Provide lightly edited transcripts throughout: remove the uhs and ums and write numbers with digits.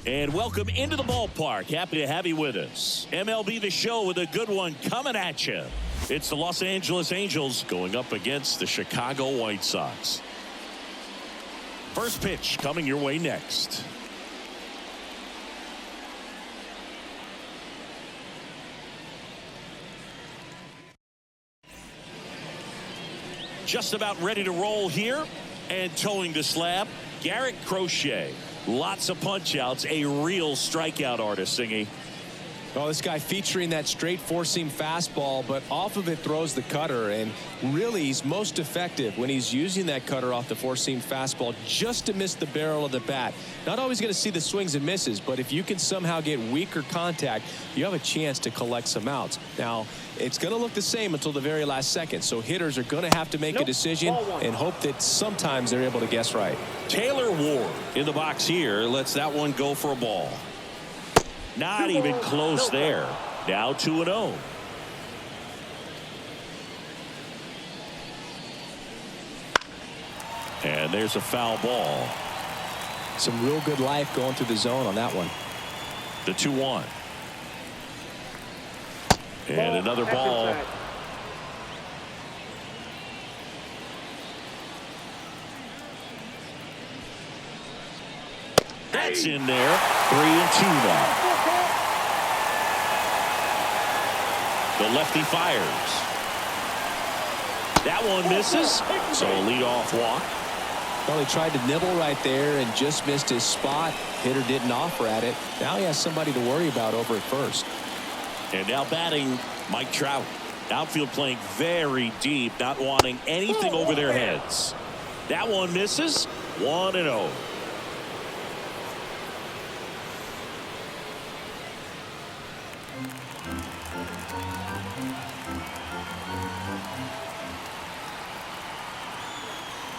And welcome into the ballpark. Happy to have you with us. MLB The Show with a good one coming at you. It's the Los Angeles Angels going up against the Chicago White Sox. First pitch coming your way next. Just about ready to roll here and towing the slab, Garrett Crochet. Lots of punch outs, a real strikeout artist, Singy. Oh, this guy featuring that straight four-seam fastball, but off of it throws the cutter, and really he's most effective when he's using that cutter off the four-seam fastball just to miss the barrel of the bat. Not always going to see the swings and misses, but if you can somehow get weaker contact, you have a chance to collect some outs. Now, it's going to look the same until the very last second, so hitters are going to have to make a decision and hope that sometimes they're able to guess right. Taylor Ward in the box here lets that one go for a ball. Not even close there. Now 2-0. And there's a foul ball. Some real good life going through the zone on that one. The 2-1. And another ball. That's in there. 3-2 now. The lefty fires. That one misses. So a leadoff walk. Well, he tried to nibble right there and just missed his spot. Hitter didn't offer at it. Now he has somebody to worry about over at first. And now batting Mike Trout. Outfield playing very deep, not wanting anything over their heads. That one misses. 1-0.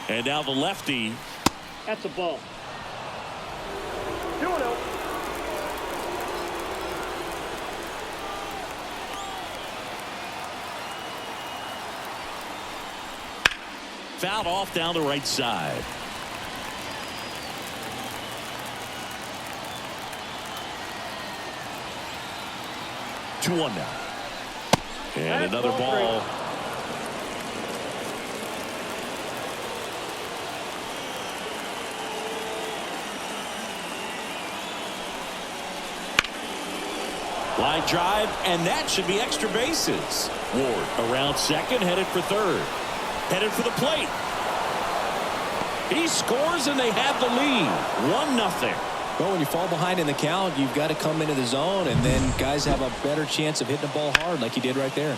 And now the lefty. That's a ball. 2-0. Fouled off down the right side. Two one now. And another ball. Line drive, and that should be extra bases. Ward around second, headed for third. Headed for the plate. He scores, and they have the lead. 1-0. Well, when you fall behind in the count, you've got to come into the zone, and then guys have a better chance of hitting the ball hard like he did right there.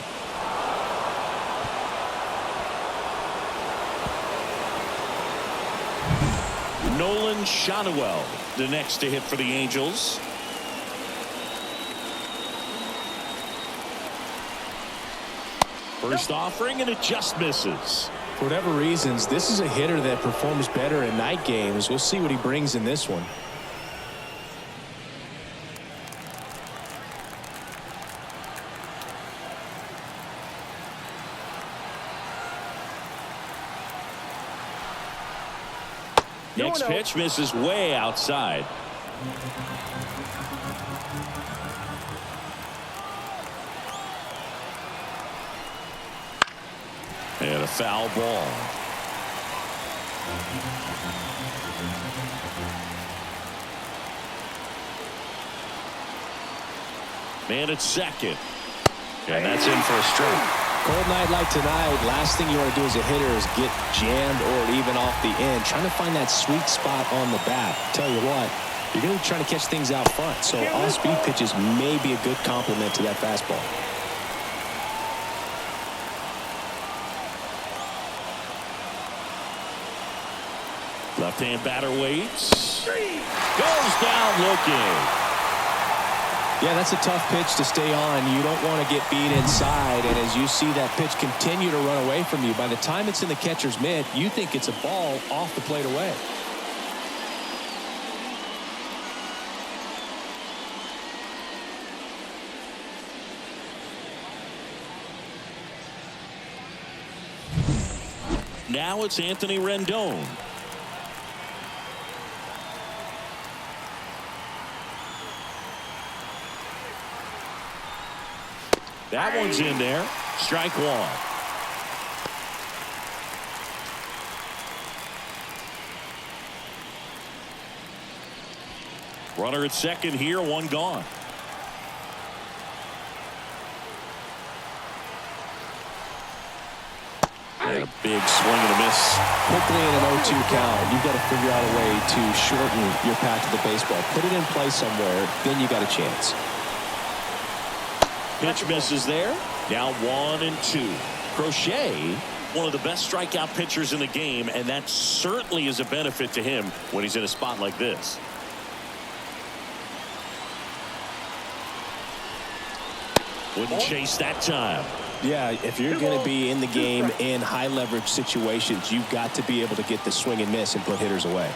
Nolan Schanuel, the next to hit for the Angels. First offering, and it just misses. For whatever reasons, this is a hitter that performs better in night games. We'll see what he brings in this one. Next pitch misses way outside. And a foul ball. Man at second. And that's in for a strike. Cold night like tonight, last thing you want to do as a hitter is get jammed or even off the end. Trying to find that sweet spot on the bat. Tell you what, you're going to be trying to catch things out front. So off-speed pitches may be a good complement to that fastball. Left-hand batter waits. Goes down looking. Yeah, that's a tough pitch to stay on. You don't want to get beat inside, and as you see that pitch continue to run away from you, by the time it's in the catcher's mitt, you think it's a ball off the plate away. Now it's Anthony Rendon. That one's in there. Strike one. Runner at second here, one gone. And a big swing and a miss. Quickly in an 0-2 count, you've got to figure out a way to shorten your path to the baseball. Put it in play somewhere, then you got a chance. Pitch misses there. Now 1-2. Crochet, one of the best strikeout pitchers in the game, and that certainly is a benefit to him when he's in a spot like this. Wouldn't chase that time. Yeah, if you're going to be in the game in high leverage situations, you've got to be able to get the swing and miss and put hitters away.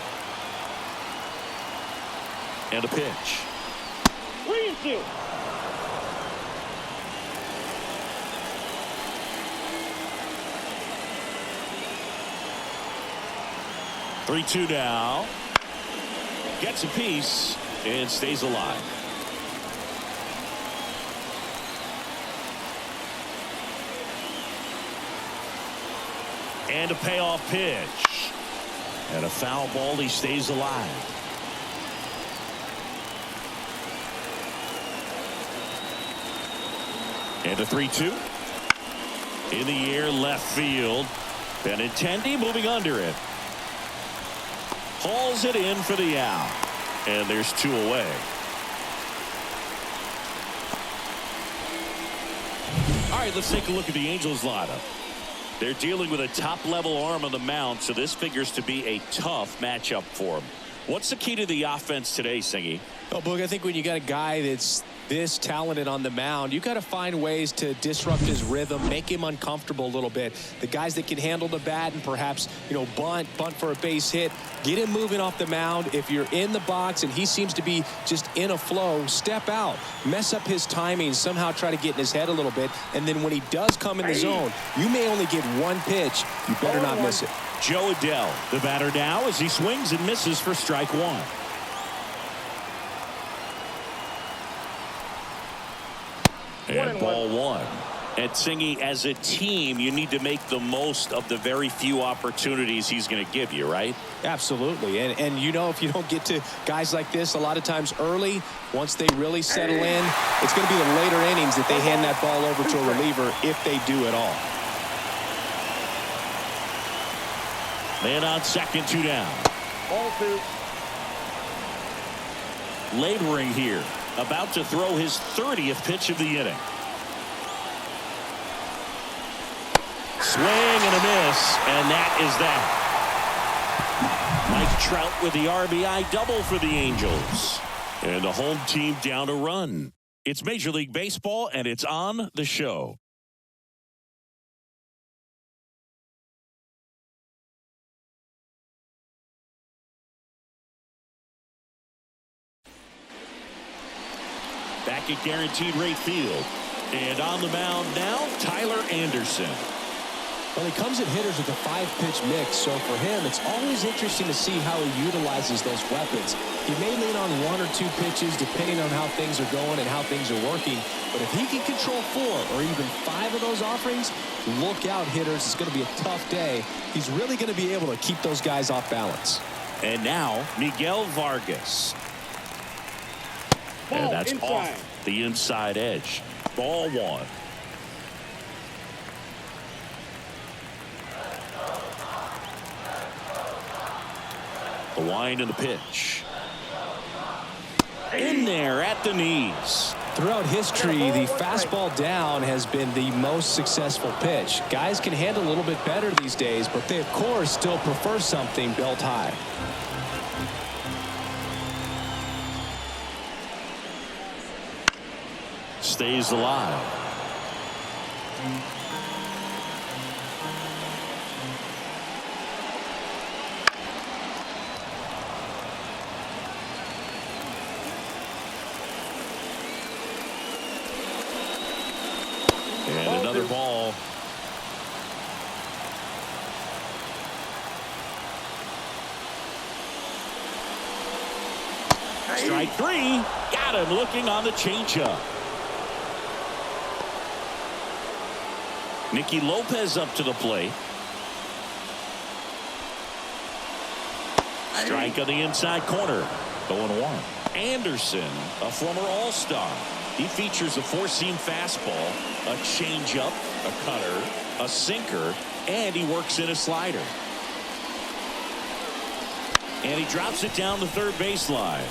And a pitch. 3-2. Three-two now. Gets a piece and stays alive. And a payoff pitch. And a foul ball. He stays alive. And a 3-2. In the air, left field. Benintendi moving under it. Hauls it in for the out. And there's two away. All right, let's take a look at the Angels lineup. They're dealing with a top-level arm on the mound, so this figures to be a tough matchup for them. What's the key to the offense today, Singy? Oh, Boog, I think when you got a guy that's this talented on the mound, you got to find ways to disrupt his rhythm, make him uncomfortable a little bit. The guys that can handle the bat and perhaps, bunt for a base hit, get him moving off the mound. If you're in the box and he seems to be just in a flow, step out, mess up his timing, somehow try to get in his head a little bit. And then when he does come in the zone, you may only get one pitch. You better not miss it. Joe Adell, the batter now, as he swings and misses for strike one. And ball one. And Singy, as a team, you need to make the most of the very few opportunities he's going to give you, right? Absolutely. And if you don't get to guys like this a lot of times early, once they really settle in, it's going to be the later innings that they hand that ball over to a reliever if they do at all. Man on second, two down. Ball two. Laboring here. About to throw his 30th pitch of the inning. Swing and a miss, and that is that. Mike Trout with the RBI double for the Angels. And the home team down a run. It's Major League Baseball, and it's on the show. Back at Guaranteed Rate Field. And on the mound now, Tyler Anderson. Well, he comes at hitters with a 5-pitch mix, so for him, it's always interesting to see how he utilizes those weapons. He may lean on 1 or 2 pitches depending on how things are going and how things are working, but if he can control 4 or even 5 of those offerings, look out, hitters. It's going to be a tough day. He's really going to be able to keep those guys off balance. And now, Miguel Vargas. And that's off the inside edge. Ball one. The wind and the pitch. In there at the knees. Throughout history, the fastball down has been the most successful pitch. Guys can handle a little bit better these days, but they, of course, still prefer something belt high. Stays alive. And another ball. Strike three. Got him looking on the changeup. Nicky Lopez up to the plate. Strike on the inside corner. 0-1. Anderson, a former All-Star. He features a four-seam fastball, a changeup, a cutter, a sinker, and he works in a slider. And he drops it down the third baseline.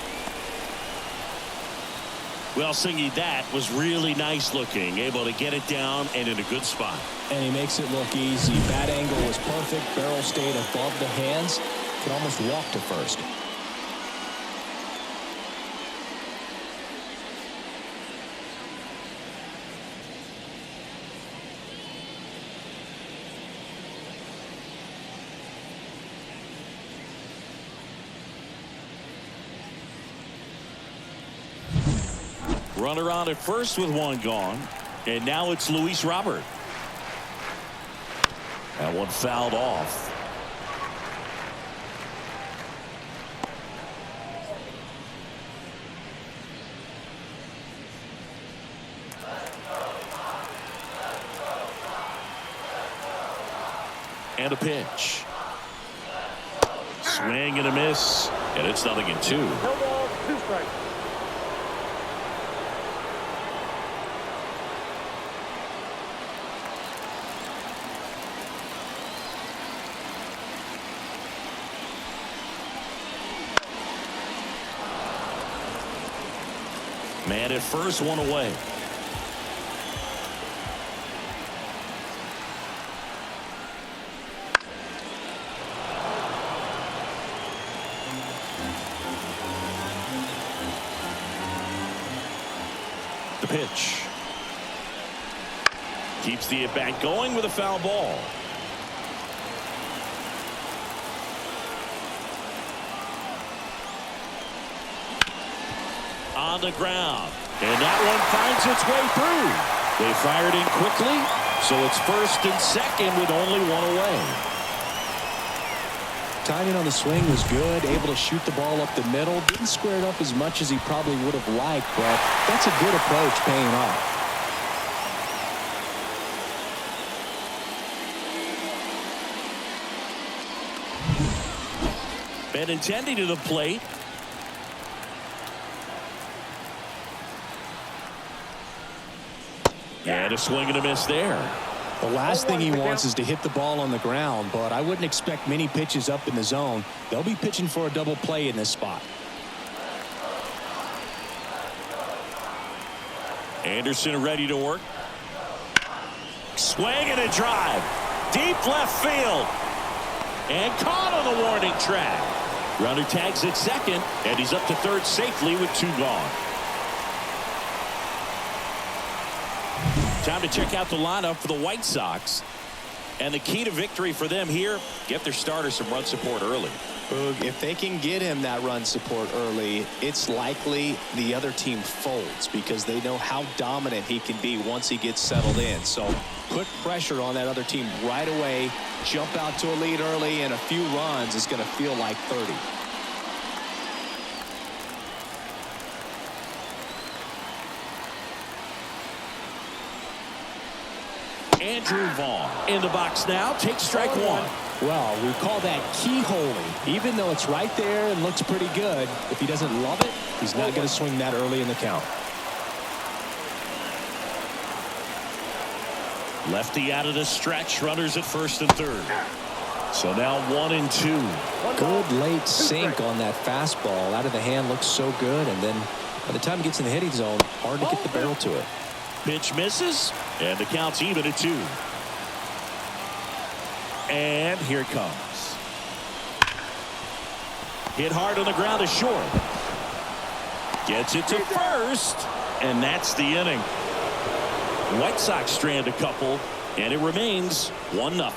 Well, Singy, that was really nice looking. Able to get it down and in a good spot. And he makes it look easy. Bat angle was perfect. Barrel stayed above the hands. Could almost walk to first. Runner on at first with one gone. And now it's Luis Robert. That one fouled off. And a pitch. Swing and a miss. And it's 0-2. No ball, 2 strikes. Man at first, one away. The pitch. Keeps the at-bat going with a foul ball. On the ground. And that one finds its way through. They fired in quickly, so it's first and second with only one away. Timing on the swing was good. Able to shoot the ball up the middle. Didn't square it up as much as he probably would have liked, but that's a good approach paying off. Benintendi to the plate. And a swing and a miss there. The last thing he wants is to hit the ball on the ground, but I wouldn't expect many pitches up in the zone. They'll be pitching for a double play in this spot. Anderson ready to work. Swing and a drive. Deep left field. And caught on the warning track. Runner tags at second, and he's up to third safely with 2 gone. Time to check out the lineup for the White Sox. And the key to victory for them here, get their starter some run support early. If they can get him that run support early, it's likely the other team folds because they know how dominant he can be once he gets settled in. So put pressure on that other team right away. Jump out to a lead early, and a few runs is going to feel like 30. Andrew Vaughn in the box now. Takes strike 1. Well, we call that keyholing. Even though it's right there and looks pretty good, if he doesn't love it, he's not going to swing that early in the count. Lefty out of the stretch. Runners at first and third. So now 1 and 2. Good late sink on that fastball. Out of the hand looks so good, and then by the time he gets in the hitting zone, hard to get the barrel to it. Pitch misses, and the count's even at 2. And here it comes. Hit hard on the ground to short. Gets it to first, and that's the inning. White Sox strand a couple, and it remains 1-0.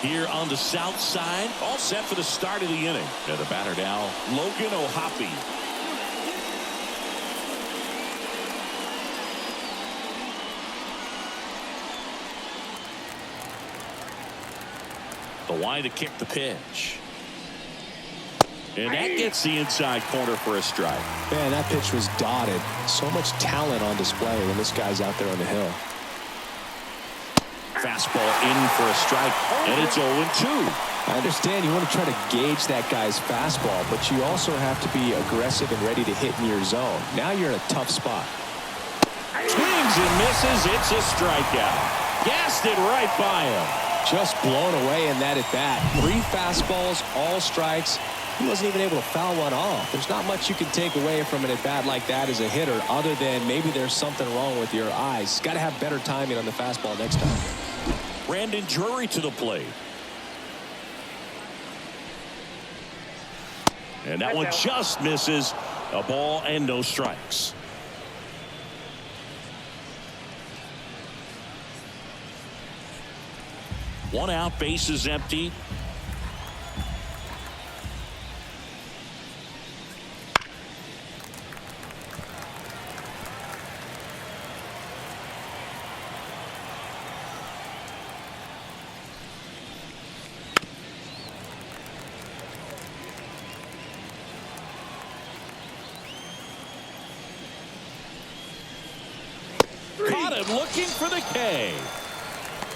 Here on the south side, all set for the start of the inning. And the batter now, Logan O'Hoppe. The line to kick the pitch. And that gets the inside corner for a strike. Man, that pitch was dotted. So much talent on display when this guy's out there on the hill. Fastball in for a strike, and it's 0-2. I understand you want to try to gauge that guy's fastball, but you also have to be aggressive and ready to hit in your zone. Now you're in a tough spot. Swings and misses. It's a strikeout. Gassed it right by him. Just blown away in that at bat. 3 fastballs, all strikes. He wasn't even able to foul one off. There's not much you can take away from an at bat like that as a hitter, other than maybe there's something wrong with your eyes. Got to have better timing on the fastball next time. Brandon Drury to the plate. And that one just misses. A ball and no strikes. One out, base is empty. Caught him looking for the K.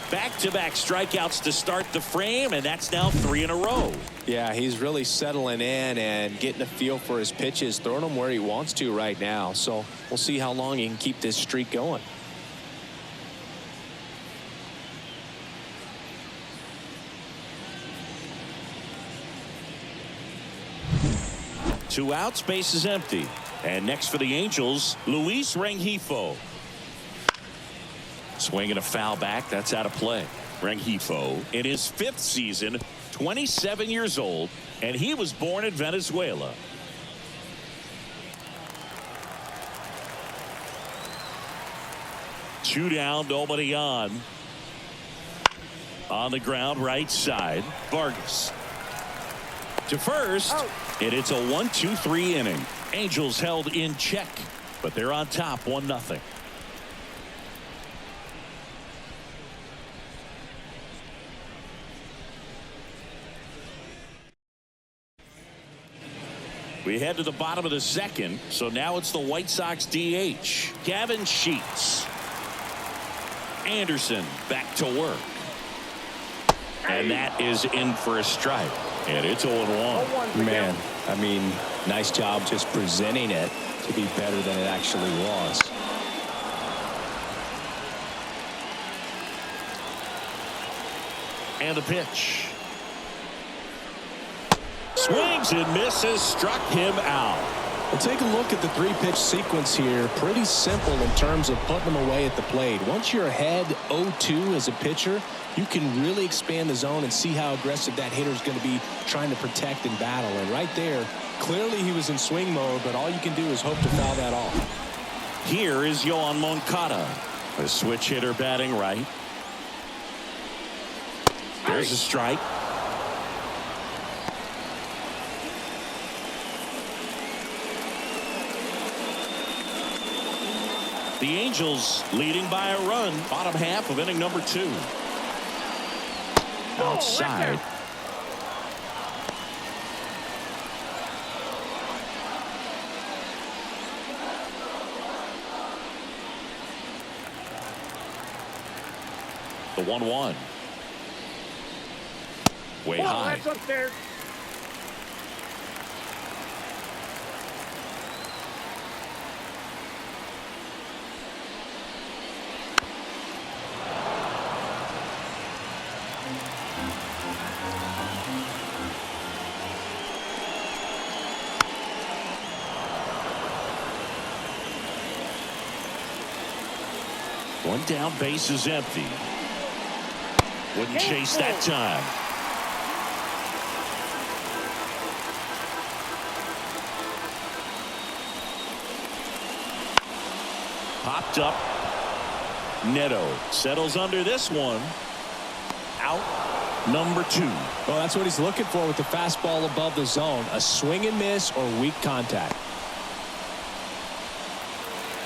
Back-to-back strikeouts to start the frame, and that's now 3 in a row. Yeah, he's really settling in and getting a feel for his pitches, throwing them where he wants to right now. So we'll see how long he can keep this streak going. Two outs, base is empty. And next for the Angels, Luis Rengifo. Swinging a foul back. That's out of play. Rengifo in his 5th season, 27 years old, and he was born in Venezuela. Two down, nobody on. On the ground, right side. Vargas to first, and it's a 1-2-3 inning. Angels held in check, but they're on top 1-0. We head to the bottom of the 2nd, so now it's the White Sox DH, Gavin Sheets. Anderson back to work. And that is in for a strike. And it's 0-1. Man, I mean, nice job just presenting it to be better than it actually was. And the pitch. Swings and misses, struck him out. Well, take a look at the 3-pitch sequence here. Pretty simple in terms of putting them away at the plate. Once you're ahead 0-2 as a pitcher, you can really expand the zone and see how aggressive that hitter is going to be trying to protect and battle. And right there, clearly he was in swing mode, but all you can do is hope to foul that off. Here is Yoan Moncada, a switch hitter batting right. There's a strike. The Angels leading by a run, bottom half of inning number 2. Outside. The 1-1. Way high. That's upstairs. One down, base is empty. Wouldn't chase that time. Popped up. Neto settles under this one. Out number 2. Well, that's what he's looking for with the fastball above the zone. A swing and miss or weak contact.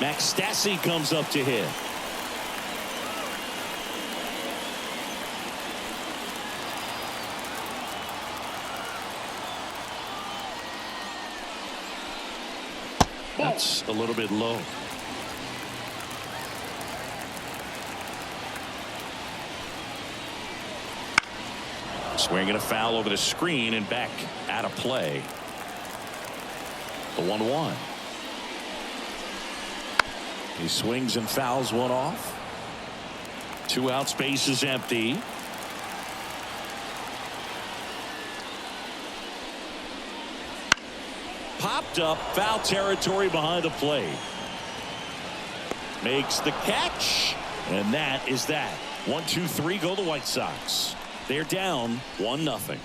Max Stassi comes up to hit. That's a little bit low. Swinging a foul over the screen and back out of play. The 1-1. He swings and fouls one off. 2 outs, base is empty. Popped up, foul territory behind the plate. Makes the catch, and that is that. 1-2-3 go the White Sox. They're down 1-0.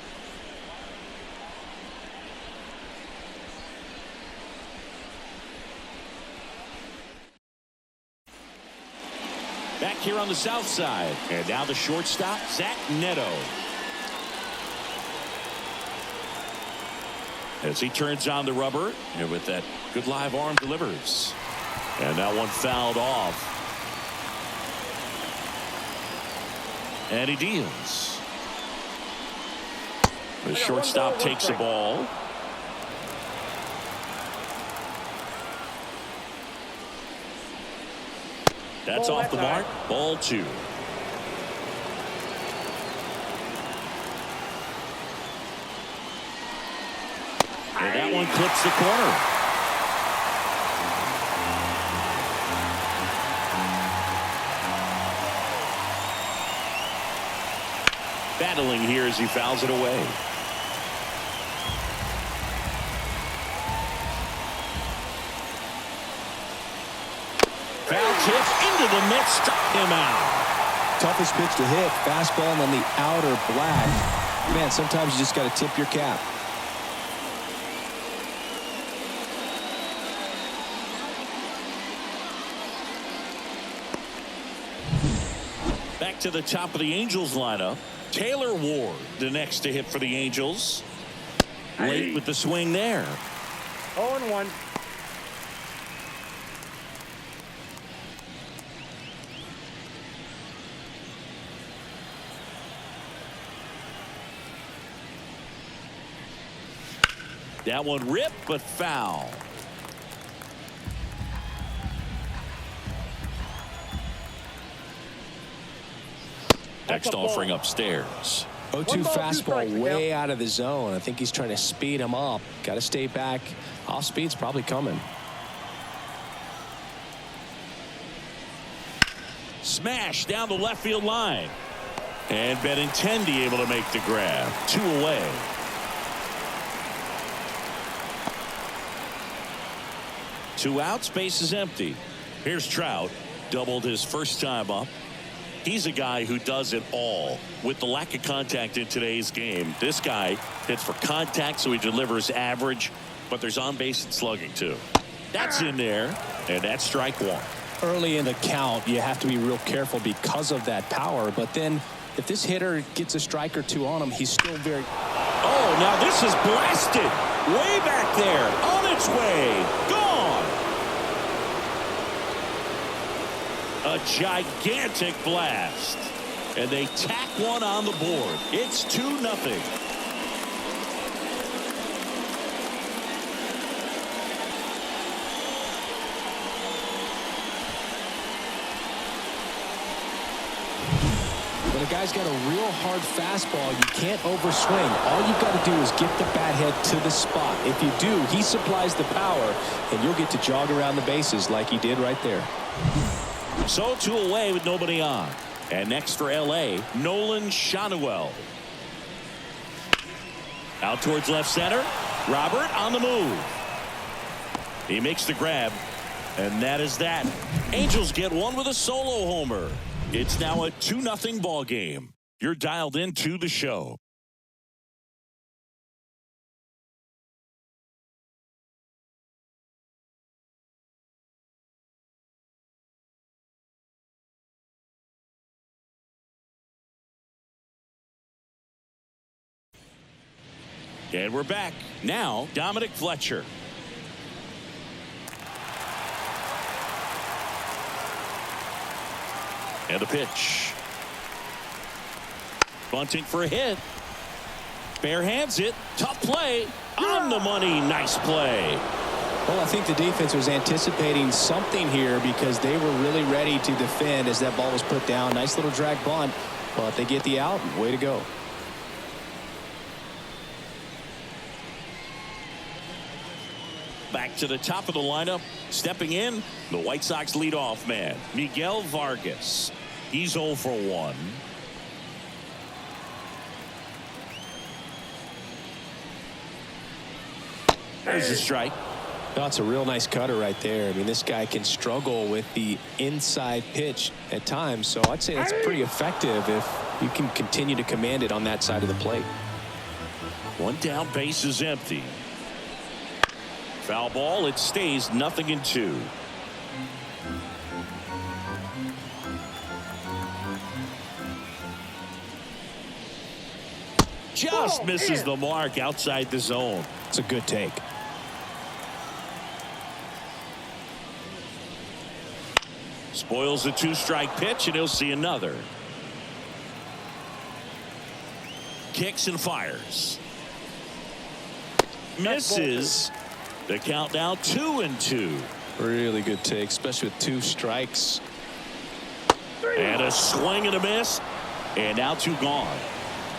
Back here on the south side, and now the shortstop, Zach Neto. As he turns on the rubber, and with that good live arm delivers. And that one fouled off. And he deals. The shortstop takes the ball. That's off the mark. Ball 2. And that one clips the corner. Battling here as he fouls it away. Foul tip into the mix, struck him out. Toughest pitch to hit, fastball on the outer black. Man, sometimes you just got to tip your cap. Back to the top of the Angels lineup. Taylor Ward, the next to hit for the Angels. Late with the swing there. 0-1. That one ripped, but foul. Next offering upstairs. 0-2 fastball way out of the zone. I think he's trying to speed him up. Got to stay back. Off speed's probably coming. Smash down the left field line. And Benintendi able to make the grab. 2 away. Two outs, base is empty. Here's Trout. Doubled his first time up. He's a guy who does it all. With the lack of contact in today's game, this guy hits for contact, so he delivers average, but there's on base and slugging too. That's in there, and that's strike 1. Early in the count, you have to be real careful because of that power, but then if this hitter gets a strike or 2 on him, he's still very... Oh, now this is blasted. Way back there. On its way. Gone. A gigantic blast. And they tack one on the board. It's 2-0. When a guy's got a real hard fastball, you can't overswing. All you've got to do is get the bat head to the spot. If you do, he supplies the power, and you'll get to jog around the bases like he did right there. So 2 away with nobody on. And next for L.A., Nolan Schanuel. Out towards left center. Robert on the move. He makes the grab. And that is that. Angels get one with a solo homer. It's now a 2-0 ball game. You're dialed into the show. And we're back. Now, Dominic Fletcher. And a pitch. Bunting for a hit. Bare hands it. Tough play. On the money. Nice play. Well, I think the defense was anticipating something here because they were really ready to defend as that ball was put down. Nice little drag bunt, but they get the out. Way to go. Back to the top of the lineup, stepping in, the White Sox leadoff man, Miguel Vargas. He's 0 for 1. There's a strike. That's a real nice cutter right there. I mean, this guy can struggle with the inside pitch at times, so I'd say that's pretty effective if you can continue to command it on that side of the plate. One down, base is empty. Foul ball, it stays 0-2. Just misses the mark outside the zone. It's a good take. Spoils the 2-strike pitch, and he'll see another. Kicks and fires. Misses. The count now 2-2. Really good take, especially with 2 strikes. And a swing and a miss. And now 2 gone.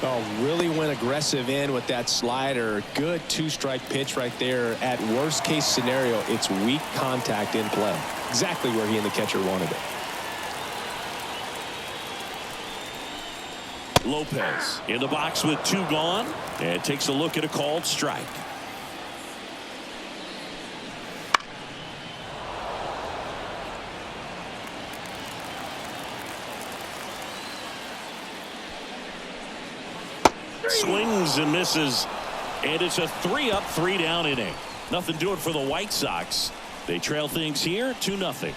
Oh, really went aggressive in with that slider. Good 2-strike pitch right there. At worst case scenario, it's weak contact in play. Exactly where he and the catcher wanted it. Lopez in the box with 2 gone, and takes a look at a called strike. Swings and misses, and it's a 3-up, 3-down inning. Nothing doing for the White Sox. They trail things here 2-0.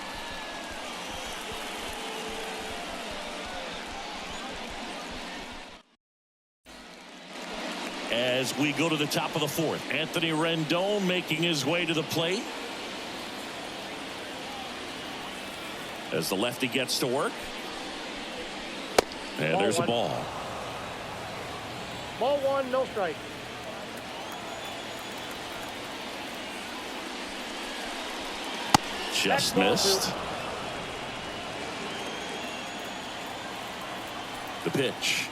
As we go to the top of the 4th, Anthony Rendon making his way to the plate. As the lefty gets to work. And there's a ball. Ball 1, no strike. Just missed. The pitch.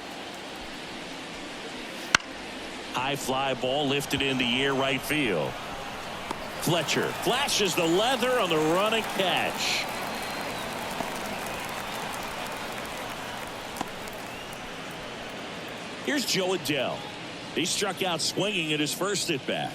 High fly ball lifted in the air, right field. Fletcher flashes the leather on the running catch. Here's Joe Adell. He struck out swinging at his first at bat.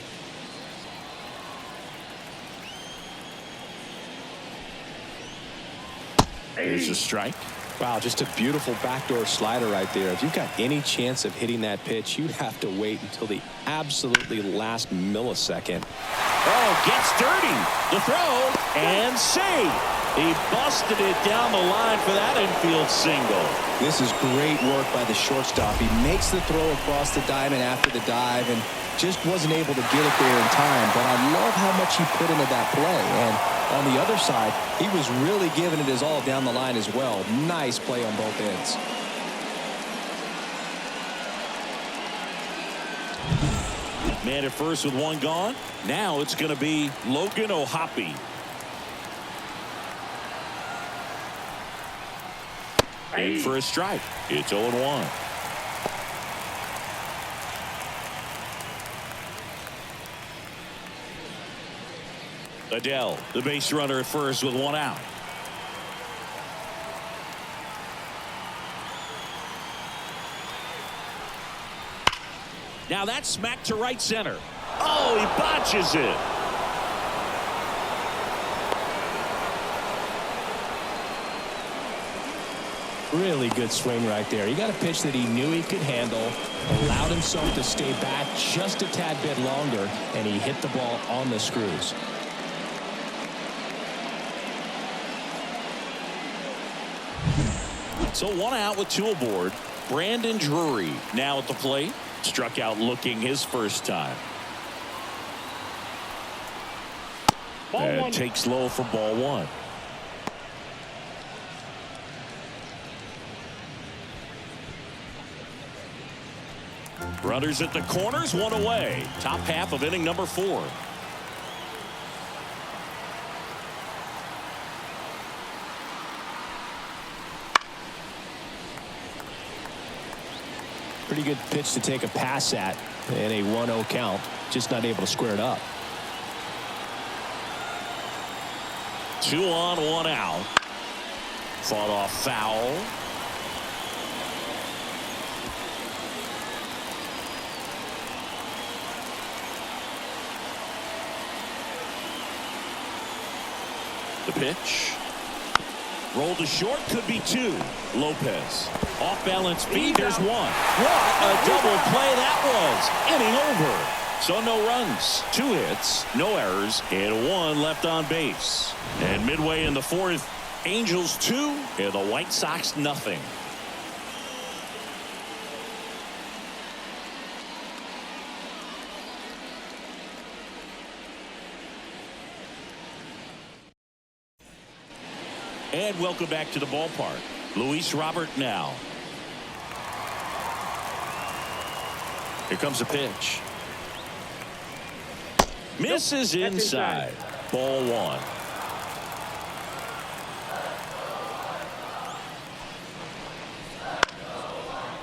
There's a strike. Wow, just a beautiful backdoor slider right there. If you've got any chance of hitting that pitch, you'd have to wait until the absolutely last millisecond. Oh, gets dirty. The throw and save. He busted it down the line for that infield single. This is great work by the shortstop. He makes the throw across the diamond after the dive and just wasn't able to get it there in time. But I love how much he put into that play. And on the other side, he was really giving it his all down the line as well. Nice play on both ends. Man at first with 1 gone. Now it's going to be Logan O'Hoppe. In for a strike. It's 0-1. Adell, the base runner at first with 1 out. Now that's smacked to right center. Oh, he botches it. Really good swing right there. He got a pitch that he knew he could handle, allowed himself to stay back just a tad bit longer, and he hit the ball on the screws. So 1 out with 2 aboard. Brandon Drury now at the plate. Struck out looking his first time. And takes low for ball 1. Runners at the corners, 1 away. Top half of inning number 4. Pretty good pitch to take a pass at in a 1-0 count. Just not able to square it up. 2 on, 1 out. Fought off foul. The pitch. Rolled to short, could be 2. Lopez. Off balance feed, there's 1. What a double play that was. Inning over. So no runs, 2 hits, no errors, and 1 left on base. And midway in the 4th, Angels 2 and the White Sox nothing. And welcome back to the ballpark. Luis Robert now. Here comes a pitch. Misses inside. Ball 1.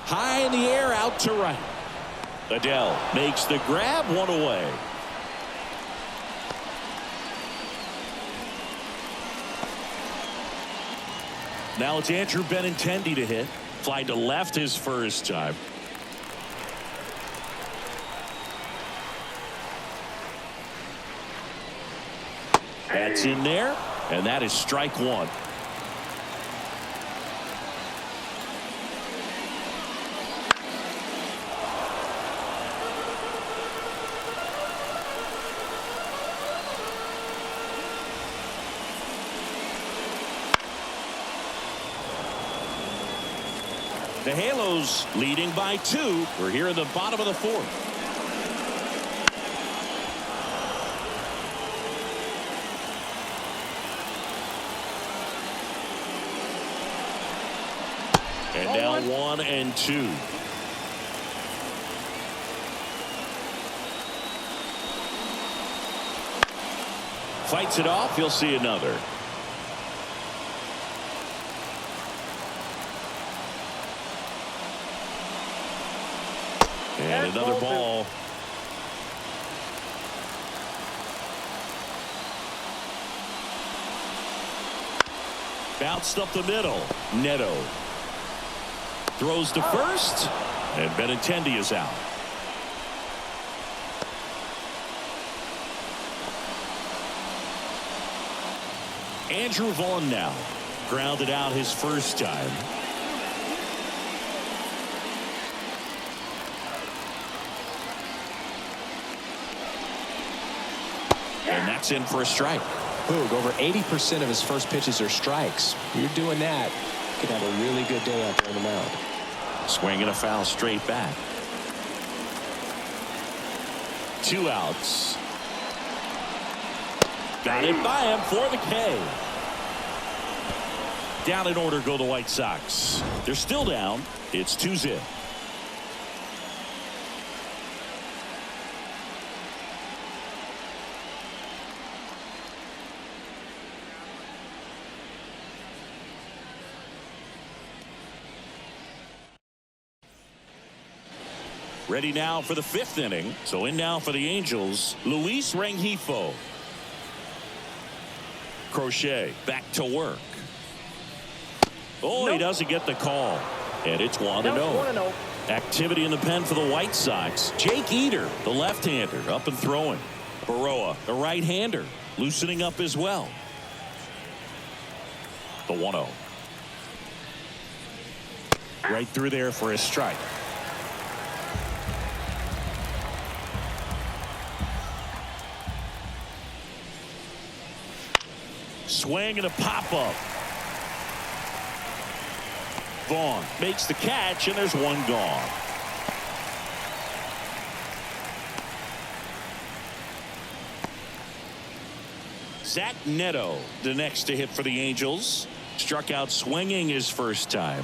High in the air, out to right. Adele makes the grab, 1 away. Now it's Andrew Benintendi to hit. Fly to left his first time. That's in there, and that is strike 1. The Halos leading by 2. We're here in the bottom of the 4th. And now 1 and 2. Fights it off. You'll see another. And another ball. Bounced up the middle. Neto throws to first, and Benintendi is out. Andrew Vaughn now grounded out his first time. And that's in for a strike. Boog, over 80% of his first pitches are strikes. You're doing that, you could have a really good day out there on the mound. Swinging a foul straight back. 2 outs. Got it by him for the K. Down in order go the White Sox. They're still down. It's 2-0. Ready now for the 5th inning. So in now for the Angels, Luis Rengifo. Crochet back to work. Oh, he doesn't get the call. And it's 1-0. Activity in the pen for the White Sox. Jake Eder, the left-hander, up and throwing. Baroa, the right-hander, loosening up as well. The 1-0. Right through there for a strike. Swing and a pop-up. Vaughn makes the catch, and there's 1 gone. Zach Neto, the next to hit for the Angels. Struck out swinging his first time.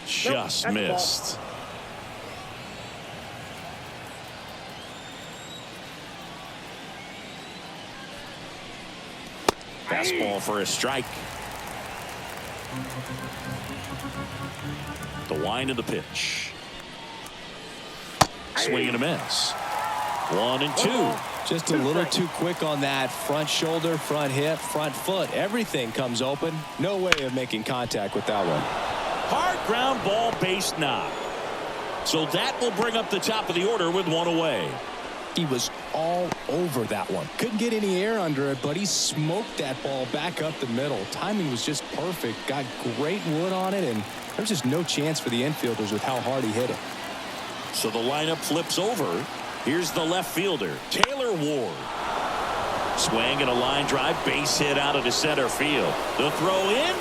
Just missed. Fastball for a strike. The wind of the pitch. Swing and a miss. 1-2. Just a little too quick on that. Front shoulder, front hip, front foot. Everything comes open. No way of making contact with that one. Hard ground ball, base knock. So that will bring up the top of the order with one away. He was all over that one. Couldn't get any air under it, but he smoked that ball back up the middle. Timing was just perfect. Got great wood on it, and there's just no chance for the infielders with how hard he hit it. So the lineup flips over. Here's the left fielder, Taylor Ward. Swing and a line drive, base hit out of the center field. The throw in,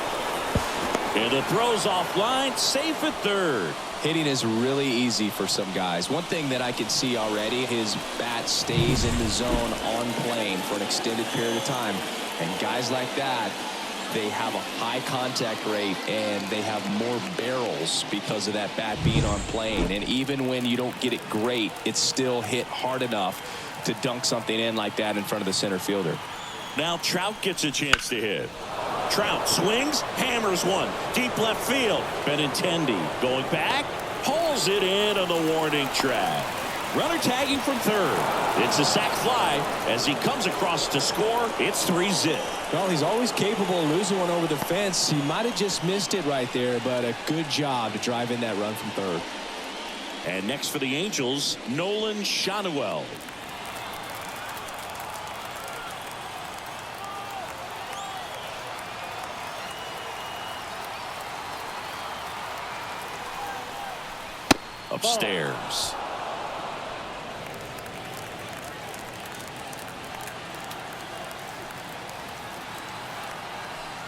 and the throw's offline, safe at third. Hitting is really easy for some guys. One thing that I can see already, his bat stays in the zone on plane for an extended period of time. And guys like that, they have a high contact rate and they have more barrels because of that bat being on plane. And even when you don't get it great, it's still hit hard enough to dunk something in like that in front of the center fielder. Now Trout gets a chance to hit. Trout swings, hammers one, deep left field. Benintendi going back, pulls it in on the warning track. Runner tagging from third. It's a sac fly as he comes across to score. It's 3-zip. Well, he's always capable of losing one over the fence. He might have just missed it right there, but a good job to drive in that run from third. And next for the Angels, Nolan Schanuel. Upstairs.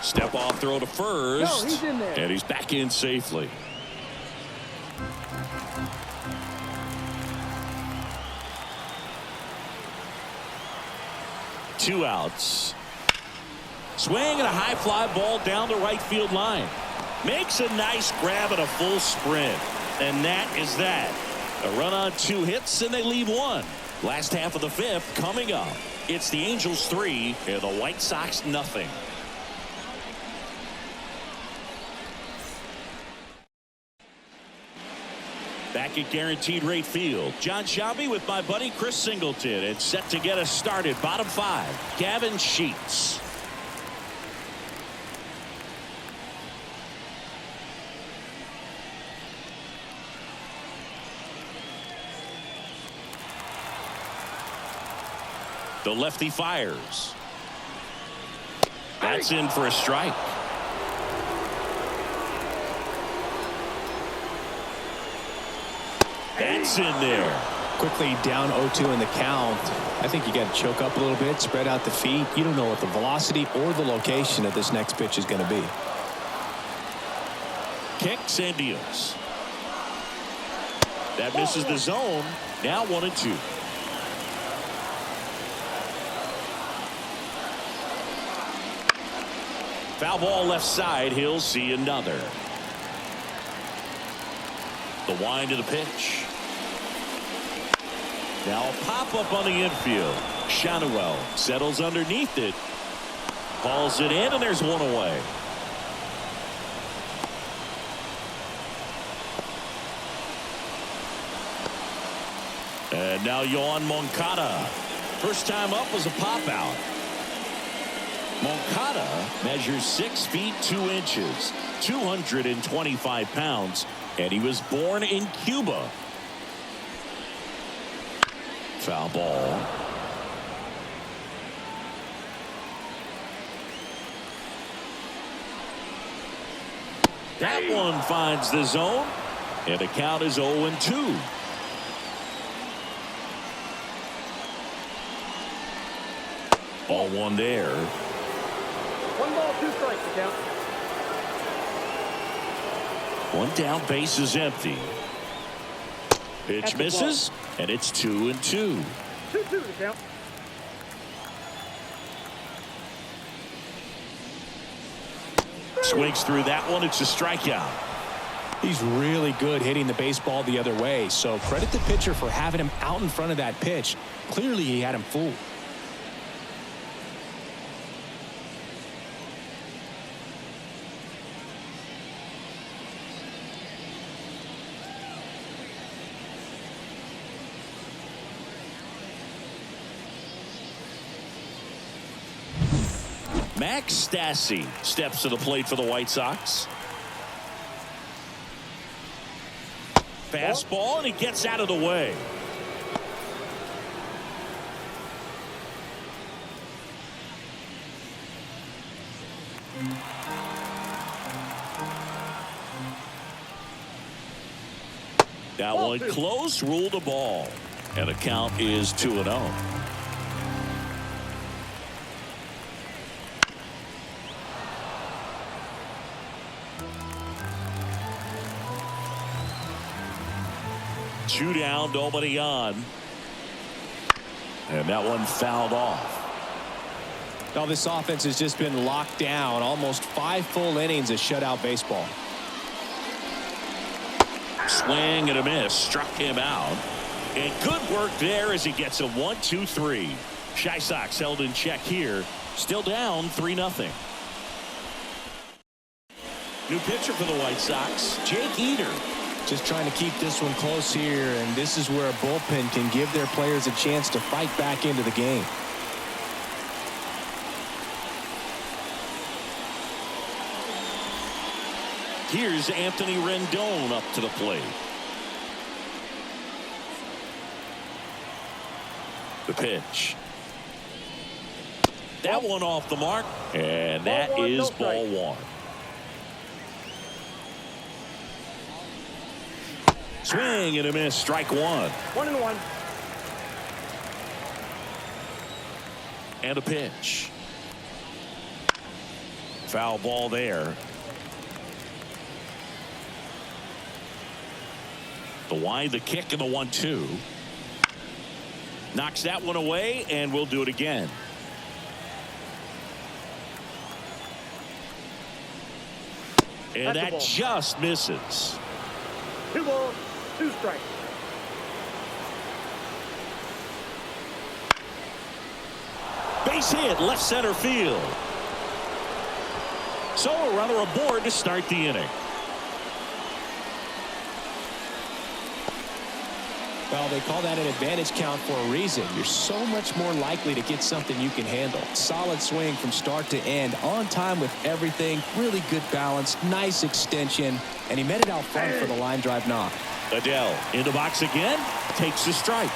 Step off throw to first. No, he's in there. And he's back in safely. Two outs. Swing and a high fly ball down the right field line. Makes a nice grab and a full sprint. And that is that. A run on 2 hits and they leave one. Last half of the fifth coming up. It's the Angels 3 and the White Sox nothing. Back at Guaranteed Rate Field, John Shelby with my buddy Chris Singleton, and set to get us started. Bottom 5, Gavin Sheets. The lefty fires. That's in for a strike. That's in there. Quickly down 0-2 in the count. I think you got to choke up a little bit, spread out the feet. You don't know what the velocity or the location of this next pitch is going to be. Kicks and deals. That misses the zone. Now 1-2. Foul ball left side. He'll see another. The wind of the pitch. Now a pop up on the infield. Schanuel settles underneath it. Hauls it in, and there's one away. And now Yoan Moncada. First time up was a pop out. Moncada measures 6 feet 2 inches, 225 pounds, and he was born in Cuba. Foul ball. That one finds the zone, and the count is 0-2. Ball 1 there. 1 ball, 2 strikes to count. 1 down, base is empty. Pitch misses, and it's 2-2. 2-2 to count. Swings through that one. It's a strikeout. He's really good hitting the baseball the other way, so credit the pitcher for having him out in front of that pitch. Clearly he had him fooled. Max Stassi steps to the plate for the White Sox. Fastball, and he gets out of the way. That one close, ruled a ball. And the count is 2-0. Two down, nobody on. And that one fouled off. Now this offense has just been locked down. Almost 5 full innings of shutout baseball. Swing and a miss. Struck him out. And good work there as he gets a 1-2-3. Chi Sox held in check here. Still down 3-0. New pitcher for the White Sox, Jake Eder. Just trying to keep this one close here, and this is where a bullpen can give their players a chance to fight back into the game. Here's Anthony Rendon up to the plate. The pitch. That one off the mark, and that is ball one. Swing and a miss. Strike one. 1-1. And a pitch. Foul ball there. The wide, the kick, and the 1-2. Knocks that one away, and we'll do it again. And that just misses. 2 balls, 2 strikes. Base hit, left center field. So a runner aboard to start the inning. Well, they call that an advantage count for a reason. You're so much more likely to get something you can handle. Solid swing from start to end, on time with everything, really good balance, nice extension, and he met it out front for the line drive knock. Adele in the box again, takes the strike.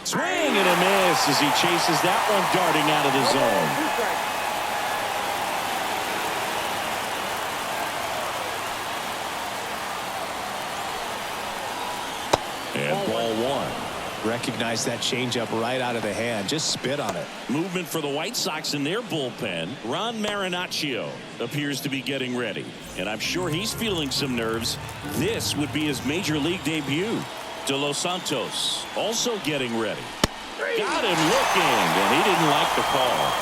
Swing and a miss as he chases that one darting out of the zone. And ball one. Recognize that changeup right out of the hand. Just spit on it. Movement for the White Sox in their bullpen. Ron Marinaccio appears to be getting ready. And I'm sure he's feeling some nerves. This would be his major league debut. De Los Santos also getting ready. Got him looking, and he didn't like the call.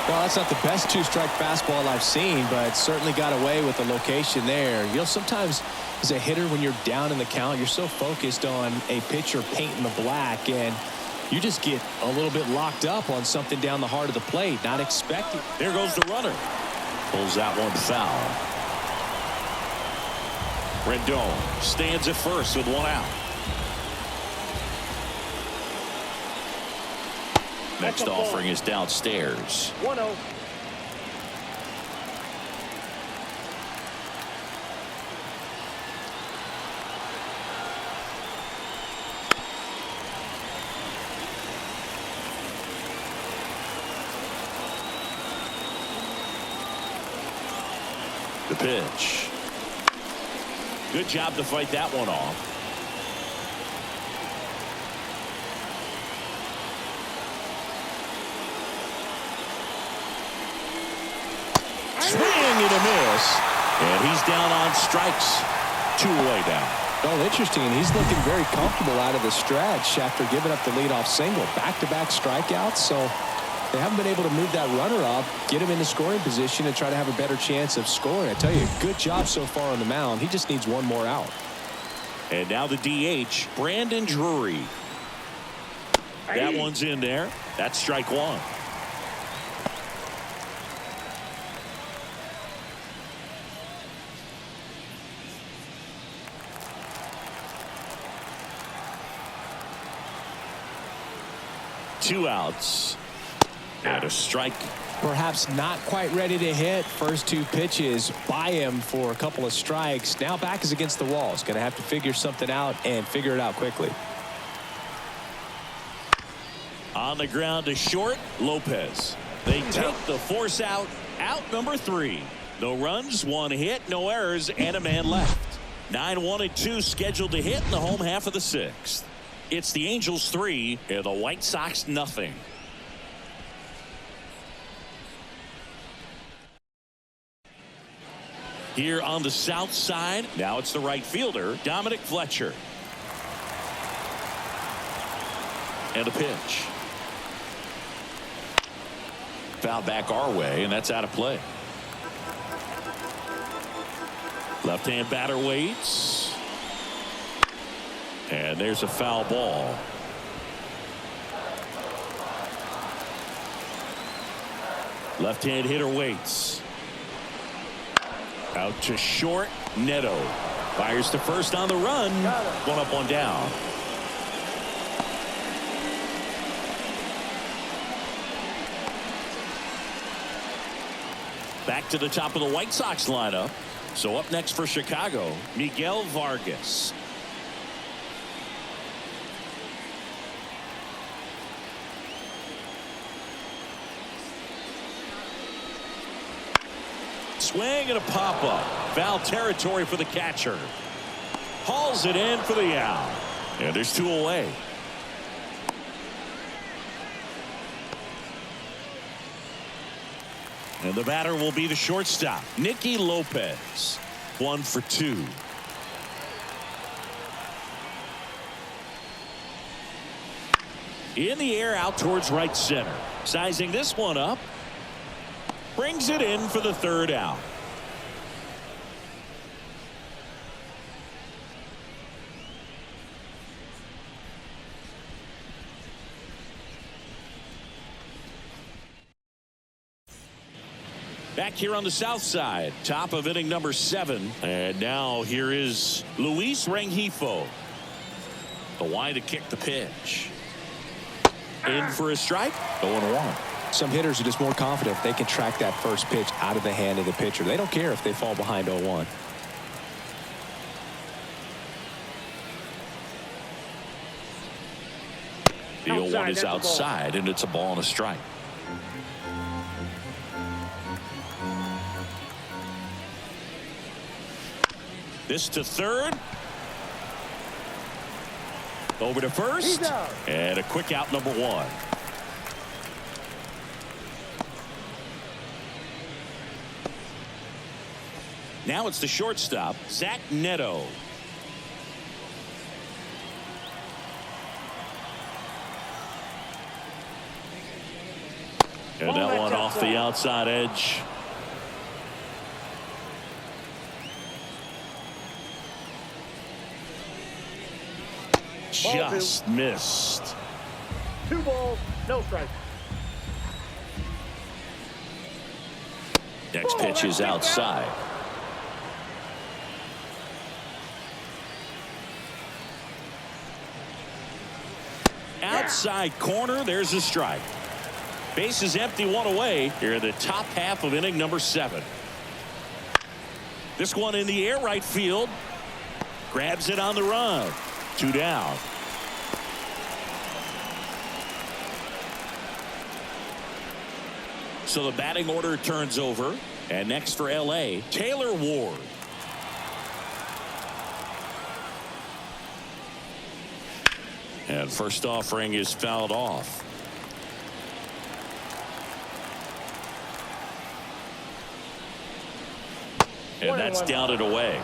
Well, that's not the best 2-strike fastball I've seen, but certainly got away with the location there. You know, sometimes as a hitter, when you're down in the count, you're so focused on a pitcher painting the black, and you just get a little bit locked up on something down the heart of the plate, not expecting. There goes the runner. Pulls that one foul. Rendon stands at first with 1 out. Next offering is downstairs. 1-0. The pitch. Good job to fight that one off. Swing and a miss. And he's down on strikes. 2 away down. Oh, interesting. He's looking very comfortable out of the stretch after giving up the leadoff single. Back-to-back strikeouts, so they haven't been able to move that runner up, get him in the scoring position, and try to have a better chance of scoring. I tell you, good job so far on the mound. He just needs 1 more out. And now the DH, Brandon Drury. That one's in there. That's strike 1. 2 outs. And a strike. Perhaps not quite ready to hit. First 2 pitches by him for a couple of strikes. Now back is against the wall. He's going to have to figure something out and figure it out quickly. On the ground to short, Lopez. They take the force out. Out number 3. No runs, 1 hit, no errors, and a man left. 9-1-2 scheduled to hit in the home half of the 6th. It's the Angels 3 and the White Sox nothing. Here on the south side, now it's the right fielder, Dominic Fletcher. And a pitch. Foul back our way, and that's out of play. Left-hand batter waits. And there's a foul ball. Left-hand hitter waits. Out to short, Neto. Fires to first on the run. 1 up, 1 down. Back to the top of the White Sox lineup. So up next for Chicago, Miguel Vargas. Swing and a pop-up. Foul territory for the catcher. Hauls it in for the out. And there's 2 away. And the batter will be the shortstop, Nicky Lopez. 1 for 2. In the air out towards right center. Sizing this one up. Brings it in for the 3rd out. Back here on the south side, top of inning number 7. And now here is Luis Rengifo. The wide to kick the pitch. In for a strike. 0-1. Some hitters are just more confident if they can track that first pitch out of the hand of the pitcher. They don't care if they fall behind 0-1. The 0-1 is outside, and it's a ball and a strike. This to third. Over to first. And a quick out, number 1. Now it's the shortstop, Zach Neto. And that one off the outside edge. Just missed. 2 balls, no strikes. Next pitch is outside. Outside corner, there's a strike. Base is empty, 1 away here in the top half of inning number 7. This one in the air, right field. Grabs it on the run. 2 down. So the batting order turns over. And next for LA, Taylor Ward. And first offering is fouled off. And that's down and away.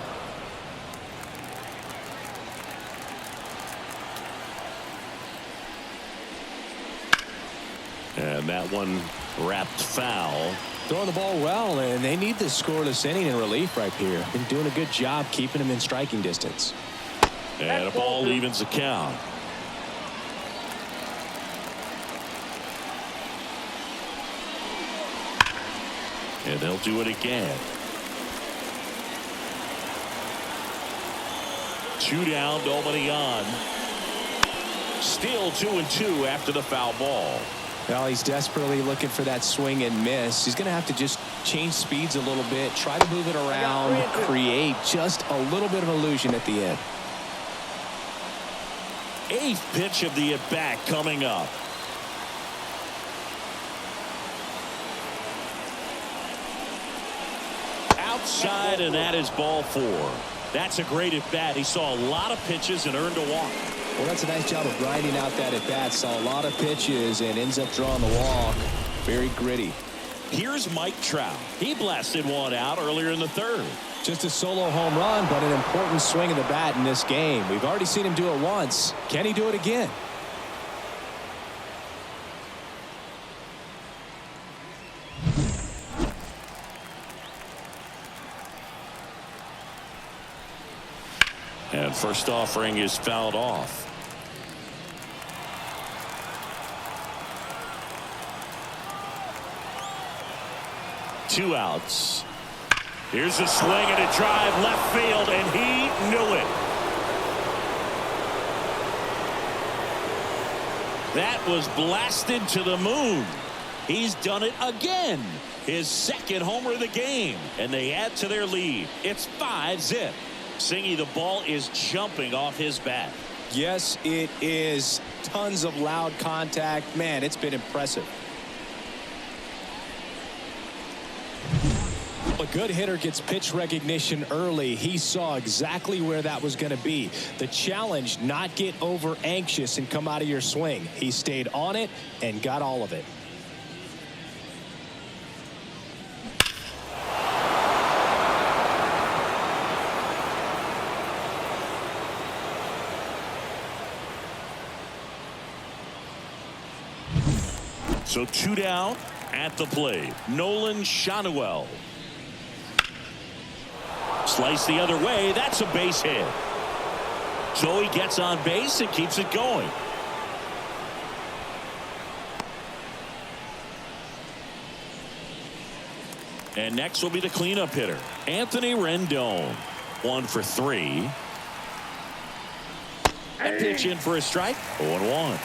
And that one wrapped foul. Throwing the ball well, and they need this scoreless inning in relief right here. Been doing a good job keeping them in striking distance. And a ball evens the count. And they'll do it again. 2 down, nobody on. Still 2-2 after the foul ball. Well, he's desperately looking for that swing and miss. He's going to have to just change speeds a little bit, try to move it around, create just a little bit of illusion at the end. 8th pitch of the at-bat coming up. Outside, and that is ball 4. That's a great at-bat. He saw a lot of pitches and earned a walk. Well, that's a nice job of grinding out that at-bat. Saw a lot of pitches and ends up drawing the walk. Very gritty. Here's Mike Trout. He blasted one out earlier in the 3rd. Just a solo home run, but an important swing of the bat in this game. We've already seen him do it once. Can he do it again? And first offering is fouled off. Two outs. Here's a swing and a drive left field, and he knew it. That was blasted to the moon. He's done it again. His 2nd homer of the game, and they add to their lead. It's 5-zip. Singy, the ball is jumping off his bat. Yes, it is. Tons of loud contact. Man, it's been impressive. A good hitter gets pitch recognition early. He saw exactly where that was going to be. The challenge, not get over anxious and come out of your swing. He stayed on it and got all of it. So 2 down at the plate. Nolan Schanuel. Slice the other way. That's a base hit. So he gets on base and keeps it going. And next will be the cleanup hitter, Anthony Rendon. 1 for 3. A pitch in for a strike. 0-1.